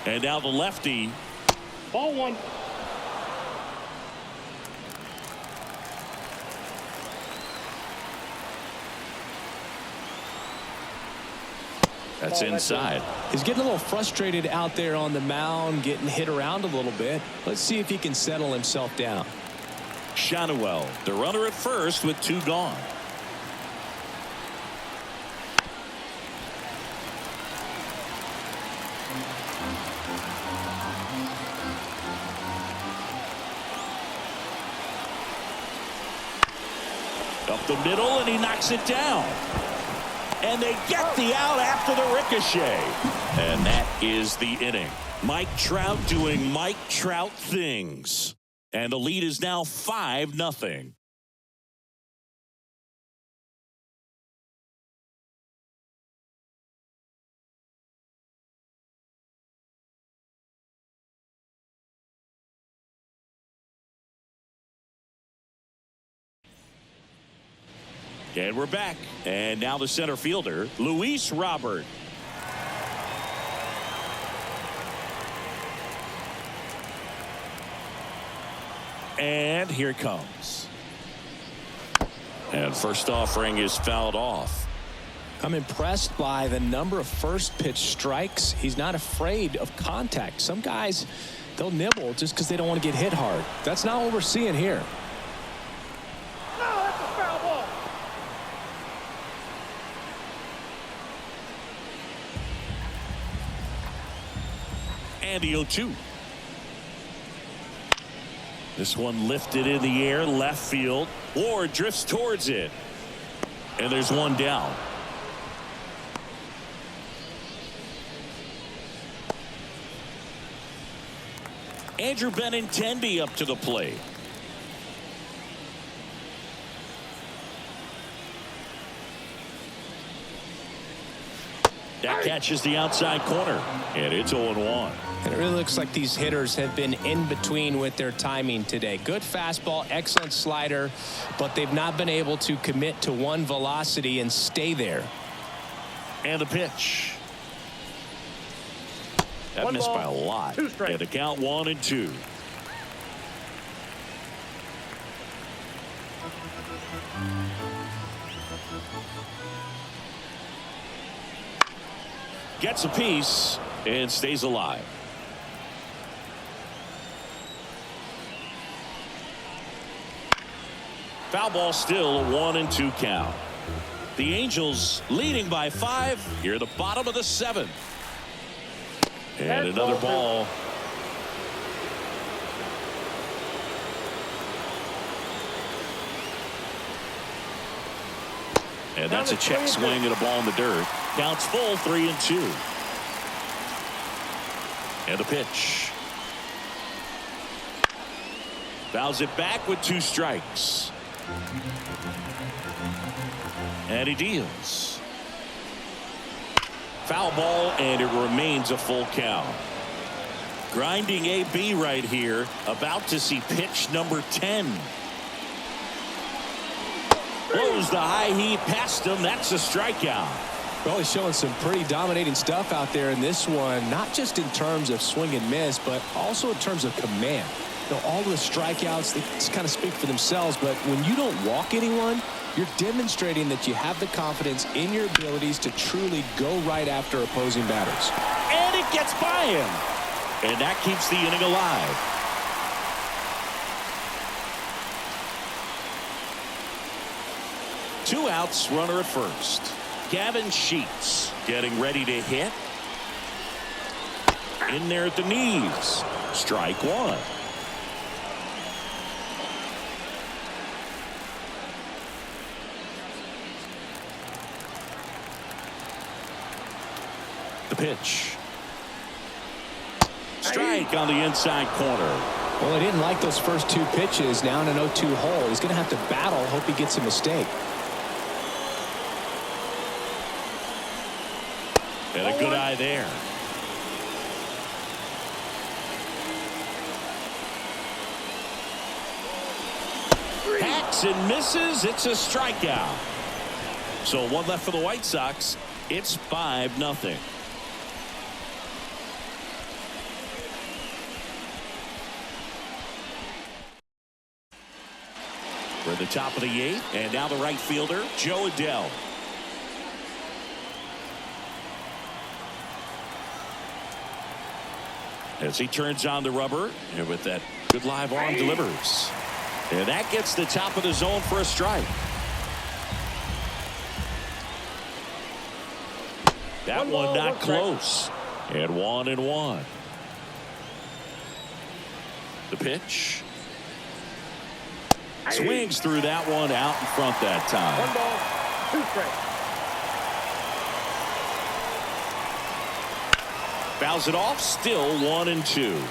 And now the lefty. Ball 1. That's inside. He's getting a little frustrated out there on the mound, getting hit around a little bit. Let's see if he can settle himself down. Schanuel, the runner at first with 2 gone. Up the middle, and he knocks it down. And they get the out after the ricochet. And that is the inning. Mike Trout doing Mike Trout things. And the lead is now 5-0. And we're back. And now the center fielder, Luis Robert. And here it comes. And first offering is fouled off. I'm impressed by the number of first pitch strikes. He's not afraid of contact. Some guys, they'll nibble just because they don't want to get hit hard. That's not what we're seeing here. And the 0-2. This one lifted in the air, left field. Ward drifts towards it. And there's one down. Andrew Benintendi up to the plate. That catches the outside corner, and it's 0-1. And it really looks like these hitters have been in between with their timing today. Good fastball, excellent slider, but they've not been able to commit to one velocity and stay there. And the pitch. That One missed ball, by a lot. two strikes. And the count 1-2. Gets a piece and stays alive. Foul ball, still a 1-2 count. The Angels leading by 5 here at the bottom of the 7th. And another ball. And that's a check swing and a ball in the dirt. Counts full, 3-2. And the pitch. Fouls it back with 2 strikes. And he deals. Foul ball, and it remains a full count. Grinding AB right here, about to see pitch number 10. Blows the high heat past him. That's a strikeout. Well, he's showing some pretty dominating stuff out there in this one, not just in terms of swing and miss, but also in terms of command. You know, all the strikeouts, they just kind of speak for themselves, but when you don't walk anyone, you're demonstrating that you have the confidence in your abilities to truly go right after opposing batters. And it gets by him. And that keeps the inning alive. Two outs, runner at first. Gavin Sheets getting ready to hit. In there at the knees. Strike 1. The pitch. Strike on the inside corner. Well, he didn't like those first 2 pitches. Now in an 0-2 hole, he's going to have to battle. Hope he gets a mistake. And a good eye there. Hacks and misses. It's a strikeout. So 1 left for the White Sox. It's 5-0. We're at the top of the 8th, and now the right fielder, Joe Adell. As he turns on the rubber, and with that good live arm delivers. And that gets the top of the zone for a strike. That one not close. And 1-1. The pitch. Swings through that one out in front that time. 1 ball, 2 strikes. Fouls it off, still 1-2.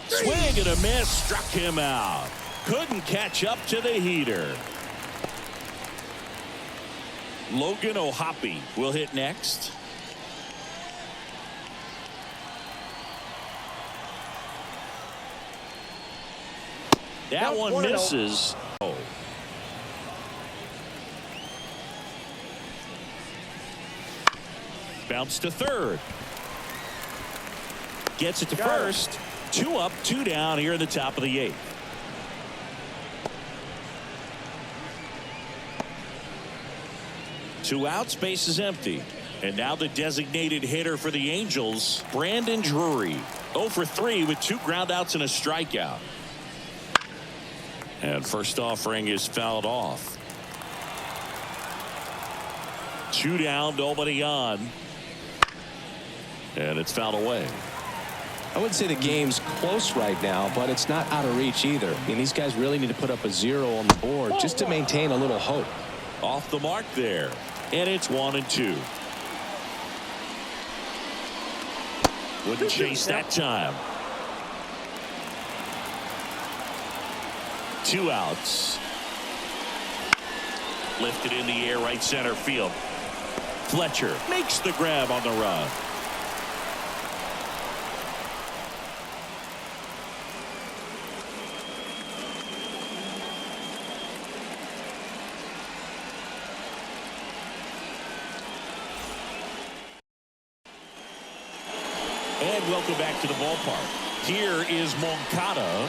Swing and a miss, struck him out. Couldn't catch up to the heater. Logan O'Hoppe will hit next. That one misses. Oh. Bounce to third. Gets it to first. 2 up, 2 down here in the top of the 8th. Two outs, base is empty. And now the designated hitter for the Angels, Brandon Drury. 0 for 3 with 2 groundouts and a strikeout. And first offering is fouled off. 2 down, nobody on. And it's fouled away. I wouldn't say the game's close right now, but it's not out of reach either. I mean, these guys really need to put up a 0 on the board just to maintain a little hope. Off the mark there. And it's 1-2. Wouldn't chase that time. 2 outs. Lifted in the air, right center field. Fletcher makes the grab on the run. And welcome back to the ballpark. Here is Moncada.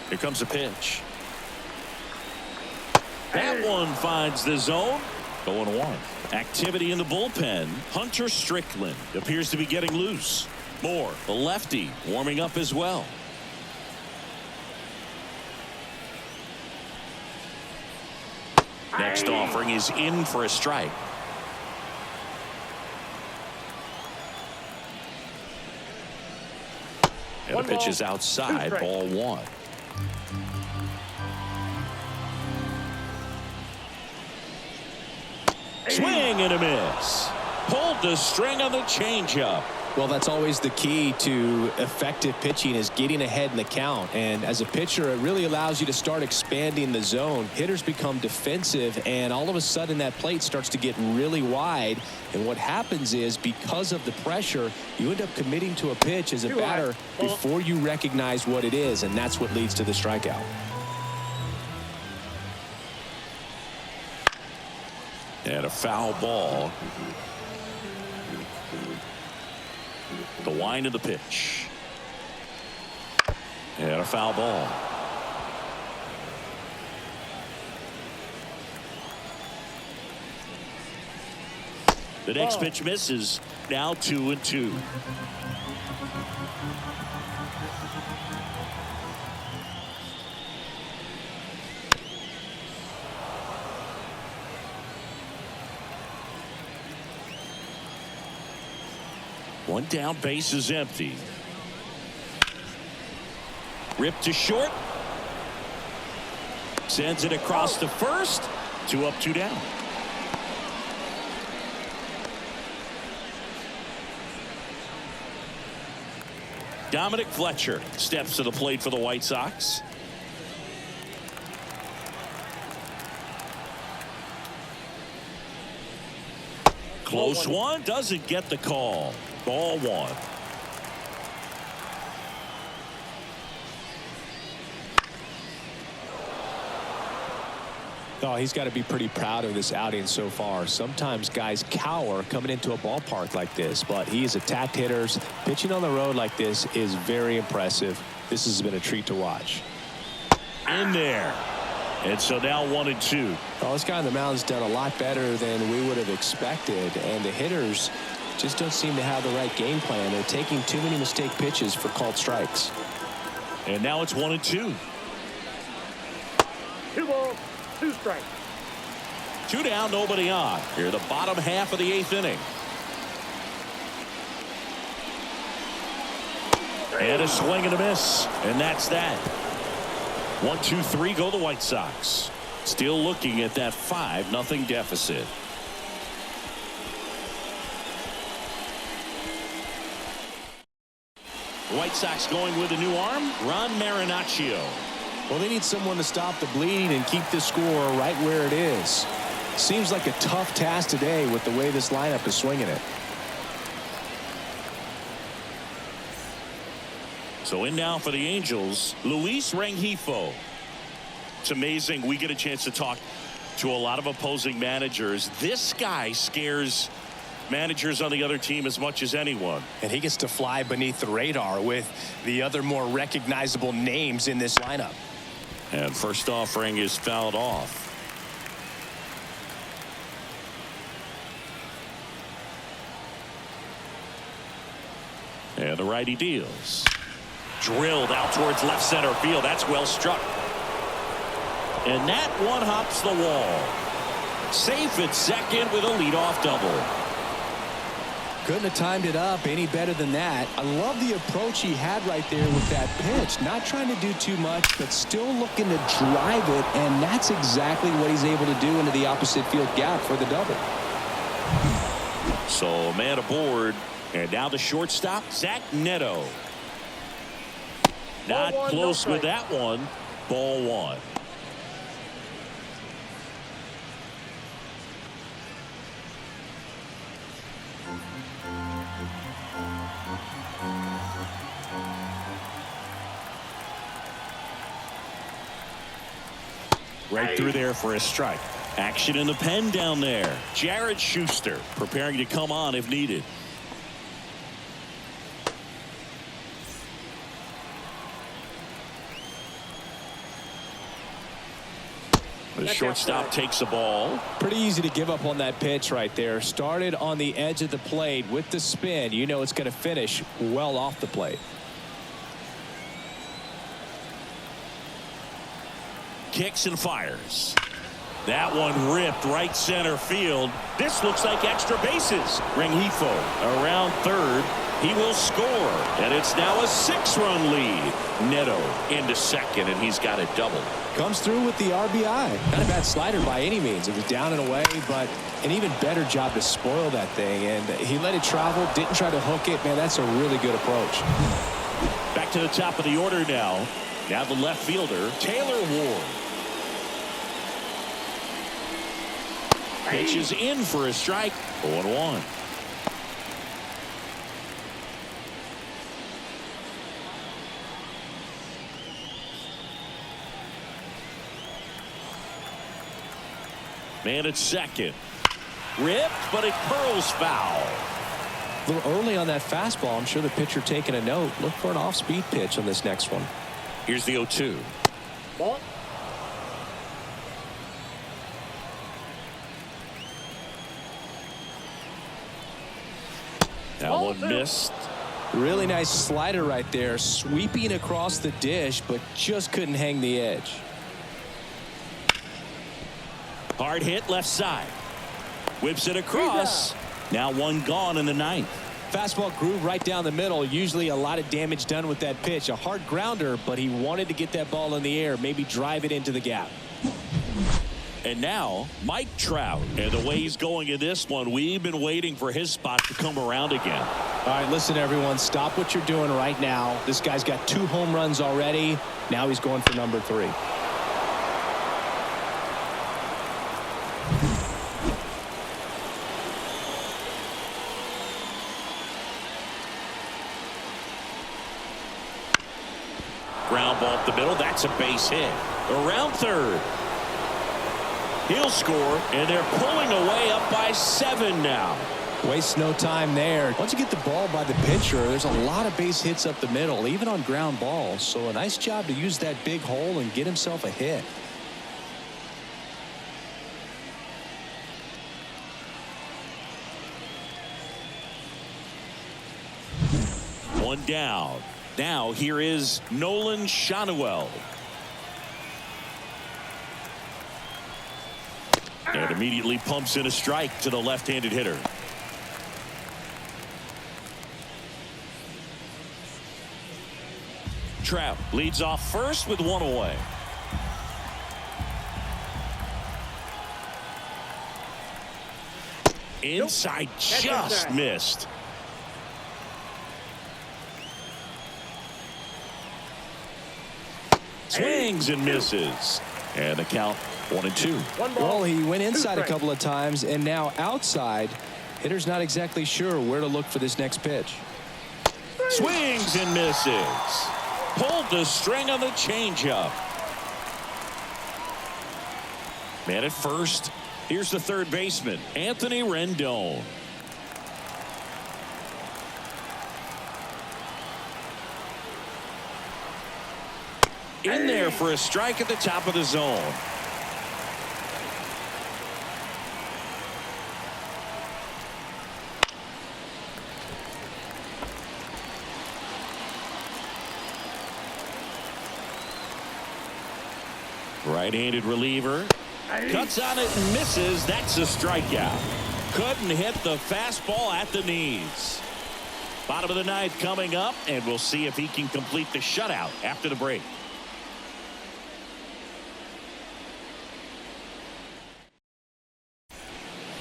Here comes a pitch. That one finds the zone. 0-1. Activity in the bullpen. Hunter Strickland appears to be getting loose. Moore, the lefty, warming up as well. Next offering is in for a strike. And the pitch is outside, ball 1. Swing and a miss. Pulled the string on the changeup. Well, that's always the key to effective pitching, is getting ahead in the count. And as a pitcher, it really allows you to start expanding the zone. Hitters become defensive, and all of a sudden that plate starts to get really wide. And what happens is, because of the pressure, you end up committing to a pitch as a batter before you recognize what it is, and that's what leads to the strikeout. And a foul ball. The wind of the pitch. And a foul ball. The next pitch misses. Now 2-2. One down, base is empty. Ripped to short. Sends it across to first. 2 up, 2 down. Dominic Fletcher steps to the plate for the White Sox. Close one, doesn't get the call. Ball 1. Oh, he's got to be pretty proud of this outing so far. Sometimes guys cower coming into a ballpark like this, but he has attacked hitters. Pitching on the road like this is very impressive. This has been a treat to watch. In there. And so now 1-2. Well, this guy on the mound's done a lot better than we would have expected, and the hitters just don't seem to have the right game plan. They're taking too many mistake pitches for called strikes. And now it's 1-2. 2 balls, 2 strikes. 2 down, nobody on. Here the bottom half of the 8th inning. And a swing and a miss. And that's that. 1-2-3 go the White Sox. Still looking at that 5-0 deficit. The White Sox going with a new arm, Ron Marinaccio. Well, they need someone to stop the bleeding and keep this score right where it is. Seems like a tough task today with the way this lineup is swinging it. So in now for the Angels, Luis Rengifo. It's amazing. We get a chance to talk to a lot of opposing managers. This guy scares managers on the other team as much as anyone. And he gets to fly beneath the radar with the other more recognizable names in this lineup. And first offering is fouled off. And the righty deals. Drilled out towards left center field. That's well struck. And that one hops the wall. Safe at second with a leadoff double. Couldn't have timed it up any better than that. I love the approach he had right there with that pitch. Not trying to do too much, but still looking to drive it, and that's exactly what he's able to do into the opposite field gap for the double. So man aboard And now the shortstop, Zach Neto. Not Ball one, close no with strike. that one. Ball one. Right through there for a strike. Action in the pen down there. Jared Schuster preparing to come on if needed. The shortstop takes the ball. Pretty easy to give up on that pitch right there. Started on the edge of the plate with the spin. You know it's going to finish well off the plate. Kicks and fires. That one ripped right center field. This looks like extra bases. Rengifo around third. He will score. And it's now a 6-run lead. Neto into second, and he's got a double. Comes through with the RBI. Not a bad slider by any means. It was down and away, but an even better job to spoil that thing. And he let it travel, didn't try to hook it. Man, that's a really good approach. Back to the top of the order now. Now the left fielder, Taylor Ward. Pitch is in for a strike. 0-1. Man at second. Ripped, but it curls foul. A little early on that fastball. I'm sure the pitcher taking a note. Look for an off-speed pitch on this next one. Here's the 0-2. Ball. That Ball one two. missed. Really nice slider right there. Sweeping across the dish, but just couldn't hang the edge. Hard hit left side. Whips it across. Now one gone in the ninth. Fastball groove right down the middle. Usually a lot of damage done with that pitch. A hard grounder, but he wanted to get that ball in the air. Maybe drive it into the gap. And now Mike Trout. And the way he's going in this one, we've been waiting for his spot to come around again. All right, listen, everyone. Stop what you're doing right now. This guy's got 2 home runs already. Now he's going for number 3. Ground ball up the middle. That's a base hit. Around third. He'll score, and they're pulling away up by 7 now. Waste no time there. Once you get the ball by the pitcher, there's a lot of base hits up the middle, even on ground balls. So a nice job to use that big hole and get himself a hit. One down. Now here is Nolan Shanuel. And immediately pumps in a strike to the left-handed hitter. Trout leads off first with 1 away. Inside, just missed. Swings and misses. And the count 1-2. One ball. Well, he went inside a strikes. couple of times, and now outside. Hitter's not exactly sure where to look for this next pitch. Swings and misses. Pulled the string on the changeup. Man at first. Here's the third baseman, Anthony Rendon. In there for a strike at the top of the zone. Right-handed reliever. Cuts on it and misses. That's a strikeout. Couldn't hit the fastball at the knees. Bottom of the ninth coming up, and we'll see if he can complete the shutout after the break.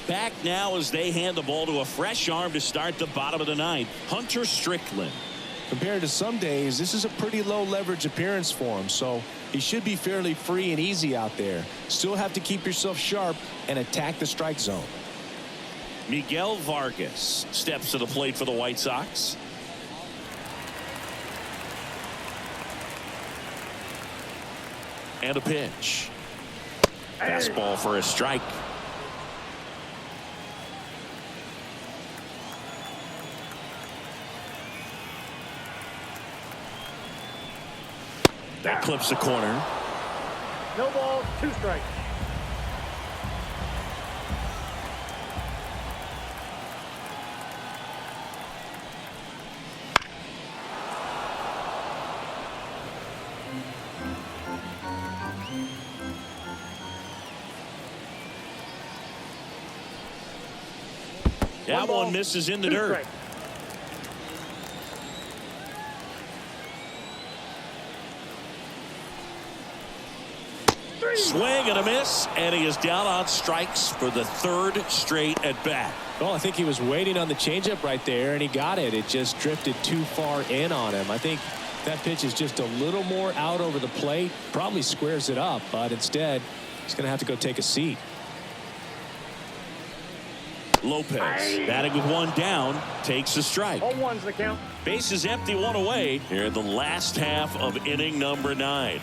Back now as they hand the ball to a fresh arm to start the bottom of the ninth. Hunter Strickland. Compared to some days, this is a pretty low leverage appearance for him, so he should be fairly free and easy out there. Still have to keep yourself sharp and attack the strike zone. Miguel Vargas steps to the plate for the White Sox. And a pitch. Fastball for a strike. That clips the corner. No balls, 2 strikes. That one misses in the dirt. Strikes. Swing and a miss, and he is down on strikes for the 3rd straight at bat. Well, I think he was waiting on the changeup right there, and he got it. It just drifted too far in on him. I think that pitch is just a little more out over the plate. Probably squares it up, but instead, he's going to have to go take a seat. Lopez batting with 1 down, takes a strike. 0-1's the count. Base is empty, 1 away here in the last half of inning number 9.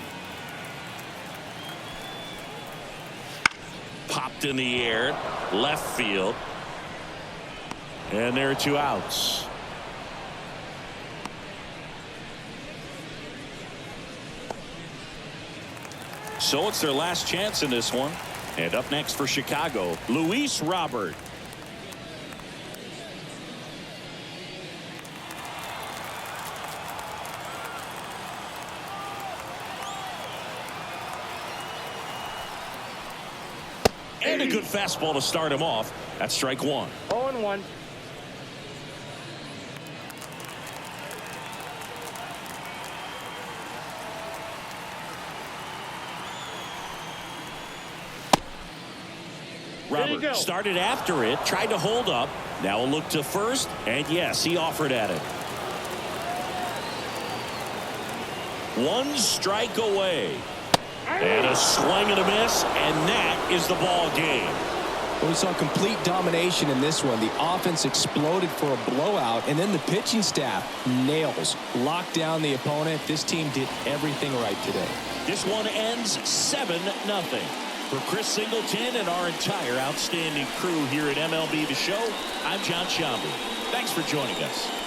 Popped in the air, left field. And there are 2 outs. So it's their last chance in this one. And up next for Chicago, Luis Robert. And a good fastball to start him off. That's strike 1. 0-1. Robert started after it, tried to hold up. Now a look to first, and yes, he offered at it. 1 strike away. And a swing and a miss, and that is the ball game. Well, we saw complete domination in this one. The offense exploded for a blowout, and then the pitching staff nails, locked down the opponent. This team did everything right today. This one ends 7-0. For Chris Singleton and our entire outstanding crew here at MLB The Show, I'm John Sciambi. Thanks for joining us.